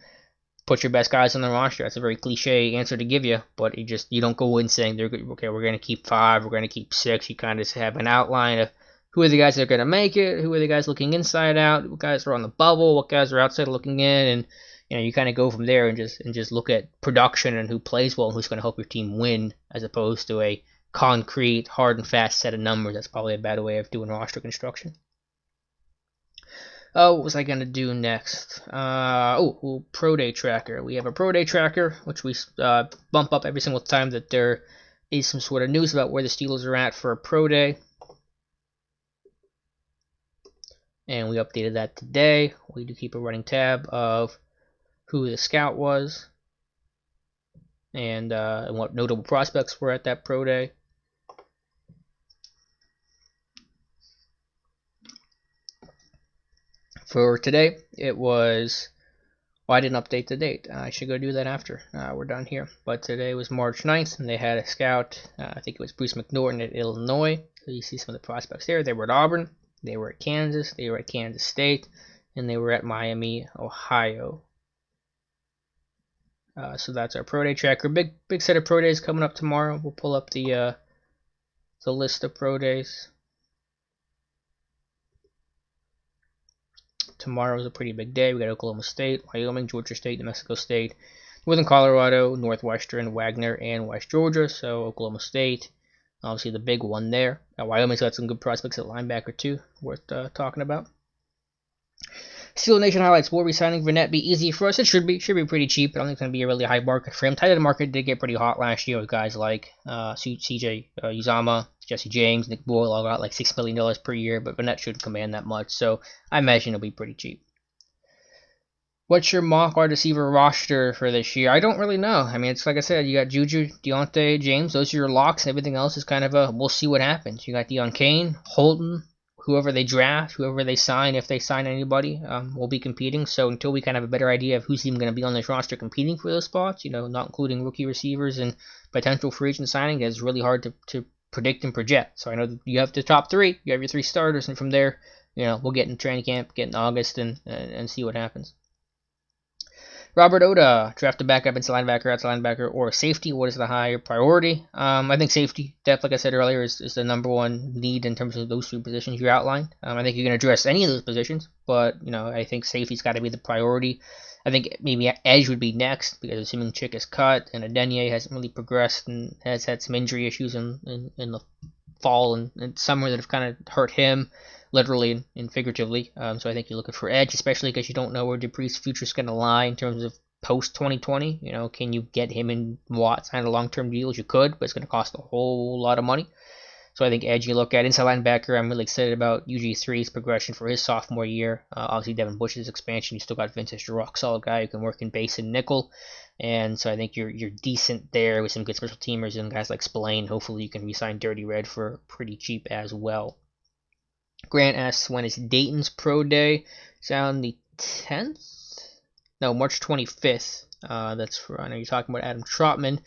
put your best guys on the roster. That's a very cliche answer to give you, but you don't go in saying they're okay. We're going to keep 5. We're going to keep 6. You kind of just have an outline of who are the guys that are going to make it, who are the guys looking inside out, what guys are on the bubble, what guys are outside looking in, and you kind of go from there and just look at production and who plays well and who's going to help your team win, as opposed to a concrete, hard and fast set of numbers. That's probably a bad way of doing roster construction. Oh, what was I going to do next? Pro Day Tracker. We have a Pro Day Tracker, which we bump up every single time that there is some sort of news about where the Steelers are at for a Pro Day. And we updated that today. We do keep a running tab of who the scout was and what notable prospects were at that Pro Day. For today, it was... Well, I didn't update the date. I should go do that after we're done here. But today was March 9th, and they had a scout. I think it was Bruce McNorton at Illinois. So you see some of the prospects there. They were at Auburn. They were at Kansas. They were at Kansas State. And they were at Miami, Ohio. So that's our Pro Day Tracker. Big set of Pro Days coming up tomorrow. We'll pull up the list of Pro Days. Tomorrow is a pretty big day. We got Oklahoma State, Wyoming, Georgia State, New Mexico State, Northern Colorado, Northwestern, Wagner, and West Georgia. So Oklahoma State, obviously the big one there. Wyoming's got some good prospects at linebacker too, worth talking about. Steeler Nation highlights: will re-signing Vannett be easy for us? It should be pretty cheap. I don't think it's going to be a really high market for him. Tight end market did get pretty hot last year with guys like CJ Uzomah, Jesse James, Nick Boyle all got like $6 million per year, but Vannett shouldn't command that much, so I imagine it'll be pretty cheap. What's your mock wide receiver roster for this year? I don't really know. I mean, it's like I said, you got Juju, Diontae, James. Those are your locks. Everything else is kind of we'll see what happens. You got Deion Kane, Holton, whoever they draft, whoever they sign, if they sign anybody, will be competing. So until we kind of have a better idea of who's even going to be on this roster competing for those spots, not including rookie receivers and potential free agent signing, it's really hard to predict and project. So I know that you have the top 3, you have your 3 starters, and from there, we'll get in training camp, get in August, and see what happens. Robert Oda, draft a backup inside linebacker, outside linebacker, or safety. What is the higher priority? I think safety, depth, like I said earlier, is the number one need in terms of those 3 positions you outlined. I think you can address any of those positions, but I think safety's got to be the priority. I think maybe edge would be next, because assuming Chick is cut and Adenye hasn't really progressed and has had some injury issues in the fall and summer that have kind of hurt him, literally and figuratively. So I think you're looking for edge, especially because you don't know where Dupree's future is going to lie in terms of post 2020. Can you get him and Watt signed a long-term deals? You could, but it's going to cost a whole lot of money. So I think edge you look at. Inside linebacker, I'm really excited about UG3's progression for his sophomore year. Obviously, Devin Bush's expansion. You still got Vince as your rock-solid guy who can work in base and nickel. And so I think you're decent there with some good special teamers and guys like Spillane. Hopefully you can re-sign Dirty Red for pretty cheap as well. Grant asks, when is Dayton's Pro Day? It's on the 10th? No, March 25th. That's for, I know you're talking about Adam Trotman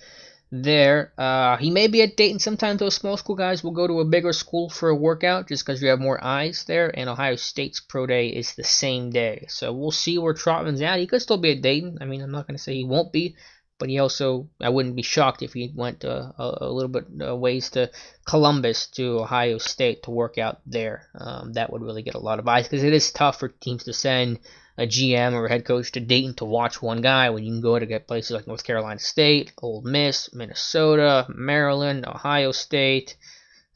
there. He may be at Dayton. Sometimes those small school guys will go to a bigger school for a workout just because you have more eyes there, and Ohio State's Pro Day is the same day. So we'll see where Trotman's at. He could still be at Dayton. I mean, I'm not going to say he won't be, but I wouldn't be shocked if he went a little bit ways to Columbus to Ohio State to work out there. That would really get a lot of eyes, because it is tough for teams to send a GM or a head coach to Dayton to watch one guy when you can go to get places like North Carolina State, Ole Miss, Minnesota, Maryland, Ohio State,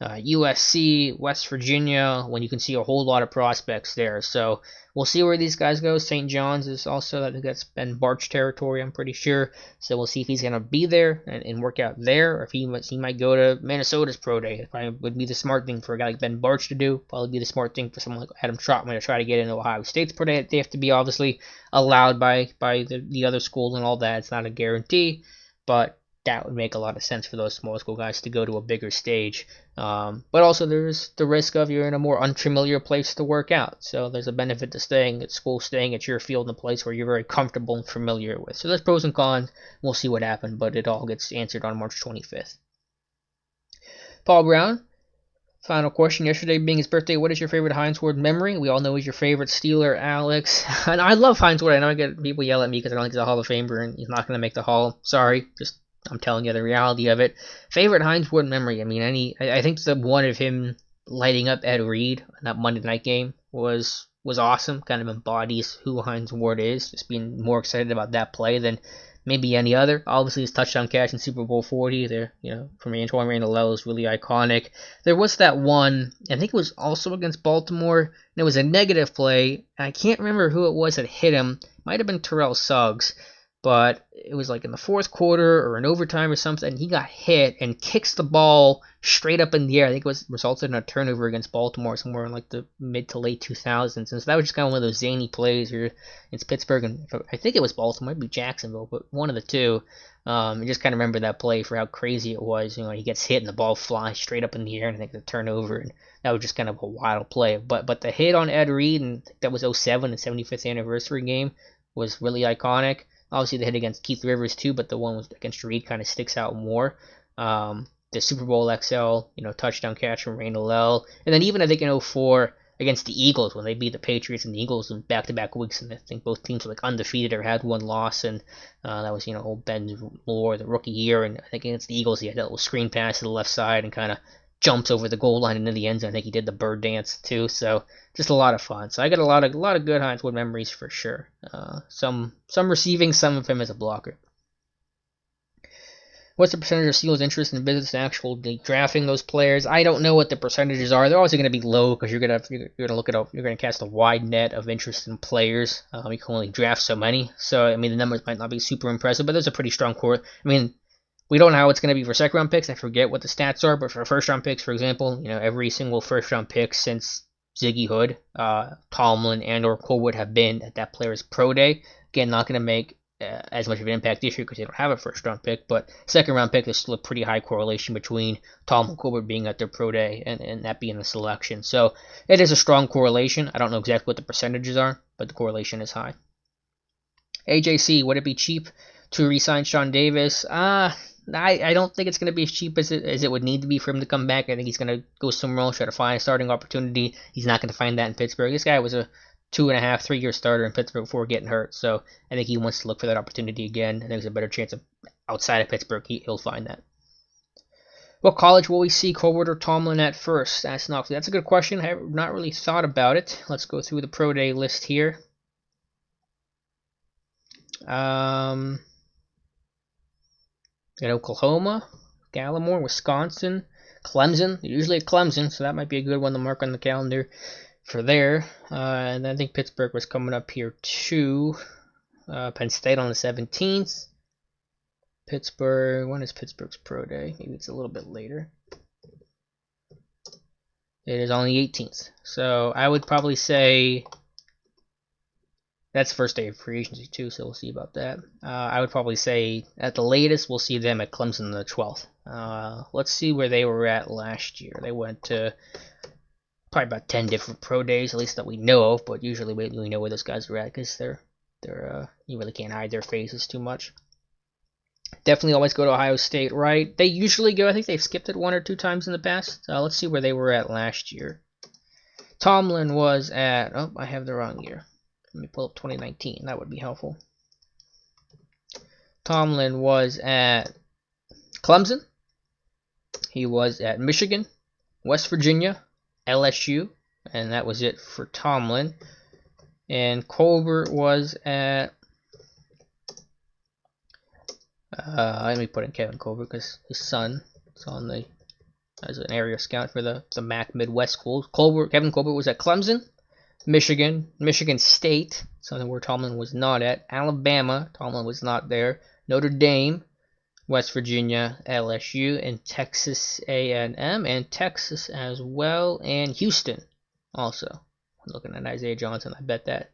USC, West Virginia, when you can see a whole lot of prospects there. So we'll see where these guys go. St. John's is also, I think that's Ben Barch territory, I'm pretty sure. So we'll see if he's going to be there and work out there, or if he might go to Minnesota's Pro Day. It probably would be the smart thing for a guy like Ben Barch to do. Probably be the smart thing for someone like Adam Trotman to try to get into Ohio State's Pro Day. They have to be obviously allowed by the other schools and all that. It's not a guarantee, but that would make a lot of sense for those small school guys to go to a bigger stage. But also there's the risk of you're in a more unfamiliar place to work out. So there's a benefit to staying at school, staying at your field in a place where you're very comfortable and familiar with. So there's pros and cons. We'll see what happens, but it all gets answered on March 25th. Paul Brown, final question. Yesterday being his birthday, what is your favorite Hines Ward memory? We all know he's your favorite Steeler, Alex. And I love Hines Ward. I know I get people yell at me because I don't think he's a Hall of Famer and he's not going to make the Hall. Sorry, just I'm telling you the reality of it. Favorite Hines Ward memory? I mean, I think the one of him lighting up Ed Reed in that Monday night game was awesome. Kind of embodies who Hines Ward is. Just being more excited about that play than maybe any other. Obviously, his touchdown catch in Super Bowl 40 there, from Antoine Randall is really iconic. There was that one, I think it was also against Baltimore, and it was a negative play. I can't remember who it was that hit him. Might have been Terrell Suggs, but it was like in the fourth quarter or in overtime or something, and he got hit and kicks the ball straight up in the air. I think it resulted in a turnover against Baltimore somewhere in like the mid to late 2000s. And so that was just kind of one of those zany plays where it's Pittsburgh, and I think it was Baltimore, maybe Jacksonville, but one of the two. I just kind of remember that play for how crazy it was. He gets hit and the ball flies straight up in the air, and I think the turnover, and that was just kind of a wild play. But the hit on Ed Reed, and I think that was 07, the 75th anniversary game, was really iconic. Obviously, the hit against Keith Rivers too, but the one against Reed kind of sticks out more. The Super Bowl XL, touchdown catch from Randall, and then even I think in 04 against the Eagles when they beat the Patriots and the Eagles in back-to-back weeks, and I think both teams were like undefeated or had one loss, and that was old Ben Moore, the rookie year, and I think against the Eagles he had that little screen pass to the left side and kind of jumps over the goal line into the end zone. I think he did the bird dance too, so just a lot of fun. So I got a lot of good Hines Ward memories for sure. Some receiving, some of him as a blocker. What's the percentage of Steelers' interest in business and actually drafting those players? I don't know what the percentages are. They're obviously going to be low because you're going to cast a wide net of interest in players. You can only draft so many, so I mean the numbers might not be super impressive, but there's a pretty strong core. I mean, we don't know how it's going to be for second-round picks. I forget what the stats are, but for first-round picks, for example, every single first-round pick since Ziggy Hood, Tomlin, and or Colwood have been at that player's pro day. Again, not going to make as much of an impact this year because they don't have a first-round pick, but second-round pick, there's still a pretty high correlation between Tomlin and Colwood being at their pro day and that being the selection. So it is a strong correlation. I don't know exactly what the percentages are, but the correlation is high. AJC, would it be cheap to re-sign Sean Davis? I don't think it's going to be as cheap as it would need to be for him to come back. I think he's going to go somewhere else, try to find a starting opportunity. He's not going to find that in Pittsburgh. This guy was a 2.5, 3-year starter in Pittsburgh before getting hurt, so I think he wants to look for that opportunity again. I think there's a better chance of outside of Pittsburgh he'll find that. What college will we see Colwood or Tomlin at first? That's a good question. I have not really thought about it. Let's go through the pro day list here. Got Oklahoma, Gallimore, Wisconsin, Clemson. They're usually at Clemson, so that might be a good one to mark on the calendar for there. And I think Pittsburgh was coming up here too. Penn State on the 17th. Pittsburgh, when is Pittsburgh's pro day? Maybe it's a little bit later. It is on the 18th. So I would probably say that's the first day of free agency too, so we'll see about that. I would probably say at the latest we'll see them at Clemson on the 12th. Let's see where they were at last year. They went to probably about 10 different pro days, at least that we know of, but usually we know where those guys are at because they're you really can't hide their faces too much. Definitely always go to Ohio State, right? They usually go, I think they've skipped it 1 or 2 times in the past. Let's see where they were at last year. Tomlin was at, I have the wrong year. Let me pull up 2019. That would be helpful. Tomlin was at Clemson. He was at Michigan, West Virginia, LSU, and that was it for Tomlin. And Colbert was at let me put in Kevin Colbert because his son is on as an area scout for the MAC Midwest schools. Kevin Colbert was at Clemson, Michigan, Michigan State, something where Tomlin was not at, Alabama, Tomlin was not there, Notre Dame, West Virginia, LSU, and Texas A&M, and Texas as well, and Houston also. I'm looking at Isaiah Johnson, I bet that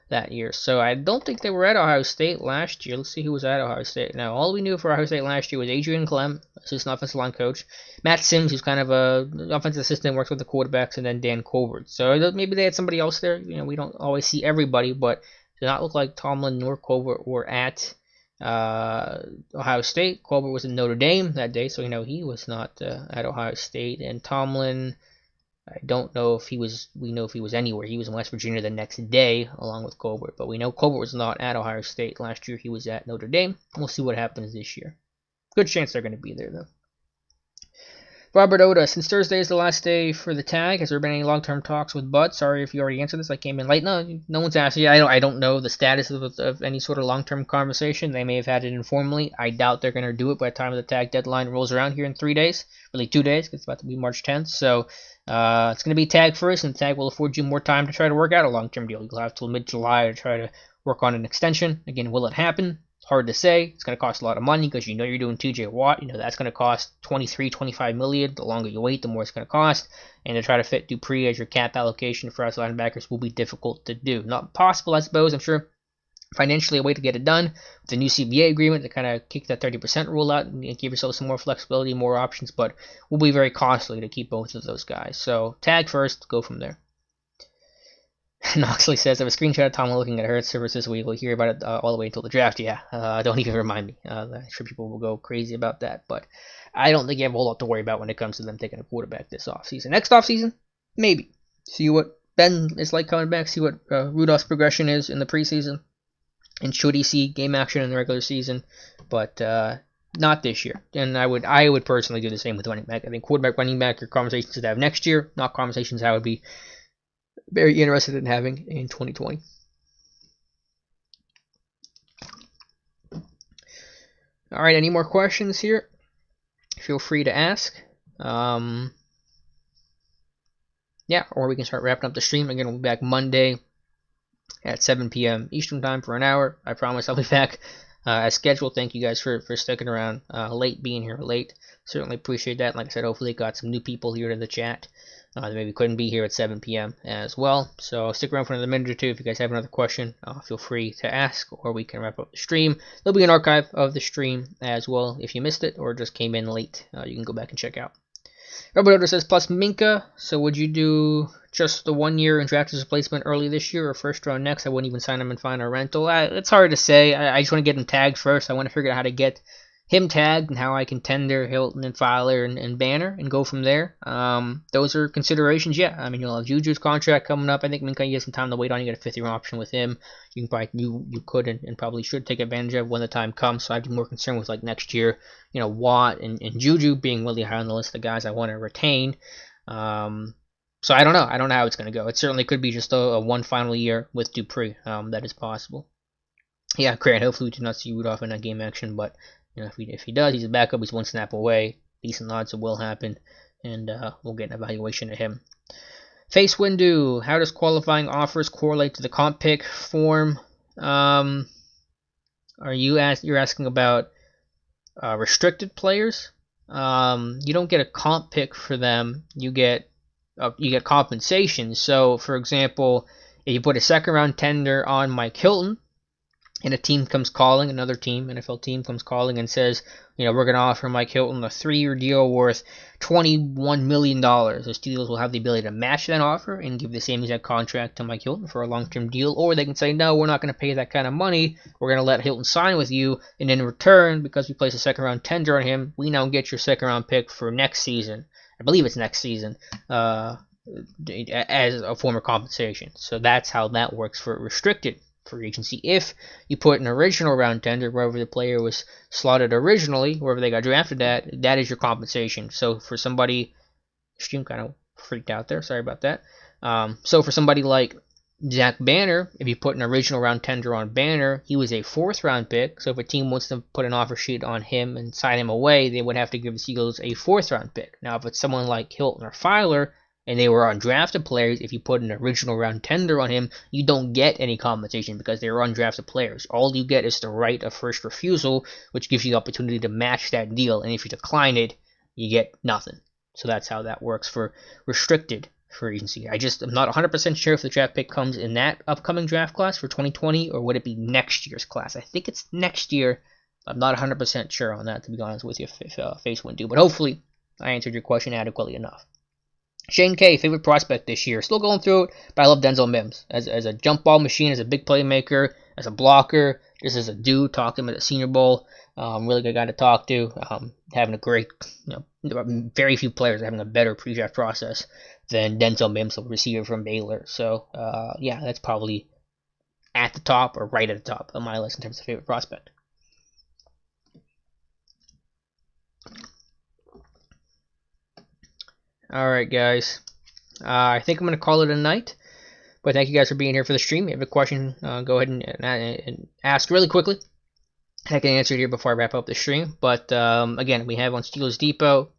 that year. So I don't think they were at Ohio State last year. Let's see who was at Ohio State. Now, all we knew for Ohio State last year was Adrian Clem, assistant offensive line coach, Matt Sims, who's kind of a offensive assistant, works with the quarterbacks, and then Dan Colbert. So maybe they had somebody else there. We don't always see everybody, but it did not look like Tomlin nor Colbert were at Ohio State. Colbert was in Notre Dame that day, so he was not at Ohio State. And Tomlin, I don't know if he was. We know if he was anywhere. He was in West Virginia the next day, along with Colbert. But we know Colbert was not at Ohio State last year. He was at Notre Dame. We'll see what happens this year. Good chance they're going to be there, though. Robert Oda, since Thursday is the last day for the tag, has there been any long-term talks with Bud? Sorry if you already answered this. I came in late. No one's asked you. I don't know the status of any sort of long-term conversation. They may have had it informally. I doubt they're going to do it by the time the tag deadline rolls around here in 3 days. Really 2 days, because it's about to be March 10th. So it's going to be tag first, and tag will afford you more time to try to work out a long-term deal. You'll have till mid-July to try to work on an extension. Again, will it happen? Hard to say. It's going to cost a lot of money because you're doing TJ Watt. That's going to cost $23-25 million. The longer you wait, the more it's going to cost. And to try to fit Dupree as your cap allocation for us linebackers will be difficult to do. Not possible, I suppose. I'm sure financially a way to get it done with the new CBA agreement to kind of kick that 30% rule out and give yourself some more flexibility, more options. But will be very costly to keep both of those guys. So tag first, go from there. Knoxley says, I have a screenshot of Tomlin looking at Hurts services. We will hear about it all the way until the draft. Yeah, don't even remind me. I'm sure people will go crazy about that. But I don't think you have a whole lot to worry about when it comes to them taking a quarterback this offseason. Next offseason, maybe. See what Ben is like coming back. See what Rudolph's progression is in the preseason. And should he see game action in the regular season. But not this year. And I would personally do the same with running back. I think quarterback, running back are conversations to have next year, not conversations I would be very interested in having in 2020. All right, any more questions here? Feel free to ask. Yeah, or we can start wrapping up the stream. Again, we'll be back Monday at 7 p.m. Eastern Time for an hour. I promise I'll be back as scheduled. Thank you guys for sticking around late, being here late. Certainly appreciate that. Like I said, hopefully got some new people here in the chat. That maybe couldn't be here at 7 p.m. as well. So stick around for another minute or two. If you guys have another question, feel free to ask, or we can wrap up the stream. There'll be an archive of the stream as well. If you missed it or just came in late, you can go back and check out. Robert Oder says, plus Minka. So would you do just the 1 year and draft his replacement early this year or first round next? I wouldn't even sign him and find a rental. It's hard to say. I just want to get him tagged first. I want to figure out how to get him tagged and how I can tender Hilton and Fowler and Banner and go from there. Those are considerations, yeah. I mean, you'll have Juju's contract coming up. I think Minka, you get some time to wait on. You get a 5th-year option with him. You can probably, you could and probably should take advantage of when the time comes. So I'd be more concerned with like next year, Watt and Juju being really high on the list of guys I want to retain. So I don't know. I don't know how it's going to go. It certainly could be just a one final year with Dupree. That is possible. Yeah, great. Hopefully we do not see Rudolph in that game action, but if he does, he's a backup. He's one snap away. Decent odds it will happen, and we'll get an evaluation of him. Face Windu, how does qualifying offers correlate to the comp pick form? You're asking about restricted players? You don't get a comp pick for them. You get compensation. So, for example, if you put a 2nd round tender on Mike Hilton, and a team comes calling, another team, NFL team comes calling and says, we're going to offer Mike Hilton a 3-year deal worth $21 million. Those deals will have the ability to match that offer and give the same exact contract to Mike Hilton for a long-term deal. Or they can say, no, we're not going to pay that kind of money. We're going to let Hilton sign with you. And in return, because we place a 2nd round tender on him, we now get your 2nd round pick for next season. I believe it's next season. As a form of compensation. So that's how that works for restricted free agency. If you put an original round tender wherever the player was slotted originally, wherever they got drafted at, that is your compensation. So for somebody, stream kind of freaked out there, sorry about that. So for somebody like Zach Banner, if you put an original round tender on Banner, he was a 4th round pick. So if a team wants to put an offer sheet on him and sign him away, they would have to give the Seagulls a 4th round pick. Now if it's someone like Hilton or Fowler, and they were undrafted players, if you put an original round tender on him, you don't get any compensation because they were undrafted players. All you get is the right of first refusal, which gives you the opportunity to match that deal. And if you decline it, you get nothing. So that's how that works for restricted free agency. I'm not 100% sure if the draft pick comes in that upcoming draft class for 2020 or would it be next year's class. I think it's next year. I'm not 100% sure on that, to be honest with you, if Face wouldn't do. But hopefully, I answered your question adequately enough. Shane K, favorite prospect this year. Still going through it, but I love Denzel Mims. As a jump ball machine, as a big playmaker, as a blocker, just as a dude. Talked to him at the Senior Bowl. Really good guy to talk to. Having a great, very few players are having a better pre-draft process than Denzel Mims, a receiver from Baylor. So, yeah, that's probably at the top or right at the top of my list in terms of favorite prospect. Alright, guys. I think I'm going to call it a night. But thank you guys for being here for the stream. If you have a question, go ahead and ask really quickly. I can answer it here before I wrap up the stream. But again, we have on Steelers Depot,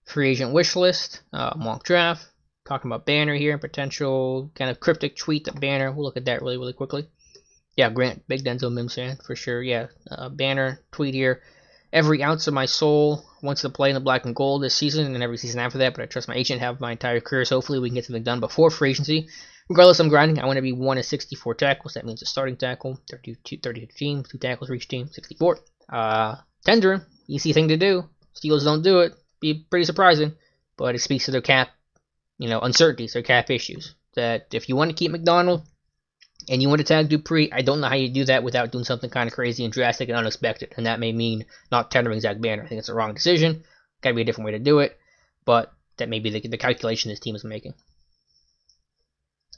free agent wish list, mock draft, talking about Banner here, potential kind of cryptic tweet at Banner. We'll look at that really, really quickly. Yeah, Grant, big Denzel Mims fan, for sure. Yeah, Banner tweet here. Every ounce of my soul wants to play in the black and gold this season and every season after that, but I trust my agent to have my entire career, so hopefully we can get something done before free agency. Regardless, I'm grinding. I want to be 1 of 64 tackles. That means a starting tackle, 32 teams, 2 tackles for each team, 64. Tendering, easy thing to do. Steelers don't do it. Be pretty surprising, but it speaks to their cap, uncertainties, their cap issues. That if you want to keep McDonald and you want to tag Dupree, I don't know how you do that without doing something kind of crazy and drastic and unexpected, and that may mean not tendering Zach Banner. I think it's the wrong decision. Got to be a different way to do it, but that may be the calculation this team is making.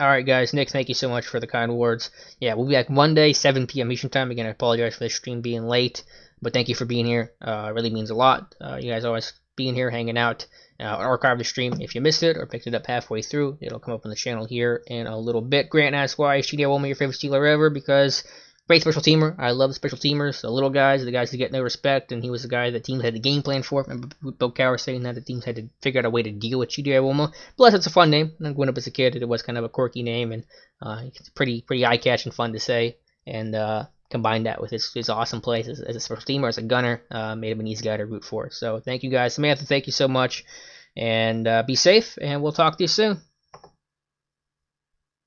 Alright guys, Nick, thank you so much for the kind words. Yeah, we'll be back Monday, 7 p.m. Eastern Time. Again, I apologize for the stream being late, but thank you for being here. It really means a lot. You guys always being here, hanging out. Archive the stream if you missed it or picked it up halfway through. It'll come up on the channel here in a little bit. Grant asks, why is CDI Wilma your favorite Steeler ever? Because great special teamer. I love the special teamers, the little guys, the guys who get no respect, and he was the guy that teams had the game plan for. Remember Bill Cowher saying that the teams had to figure out a way to deal with CDI Wilma. Plus, it's a fun name. And growing up as a kid, it was kind of a quirky name, and it's pretty eye-catching, fun to say. And combine that with his awesome plays as a special teamer, as a gunner, made him an easy guy to root for. So thank you guys. Samantha, thank you so much. And be safe, and we'll talk to you soon.